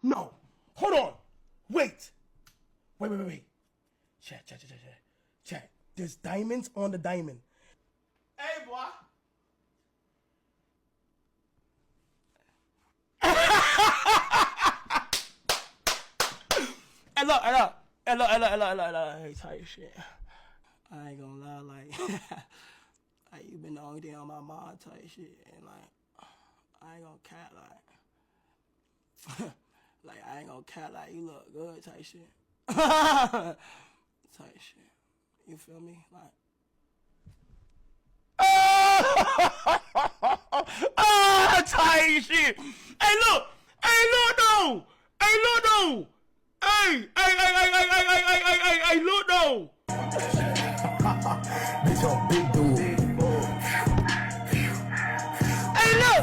No. Hold on. Wait. Wait. Check. There's diamonds on the diamond. Hey, boy. Hey, look. Hey, type shit. I ain't gonna lie, like you been the only thing on my mind type shit, and like I ain't gonna cat like I ain't gonna cat like you look good type shit. Type shit. You feel me? Like type shit. Hey look though. Hey, look though. Bitch, I'm big dude. Hey, look.